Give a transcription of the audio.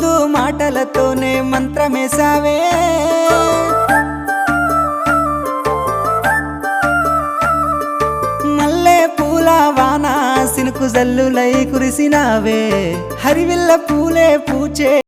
ముద్దు మాటలతోనే మంత్రమేసావే మల్లె పూల వాన సినుకు జల్లులై కురిసినావే హరివిల్ల పూలే పూచే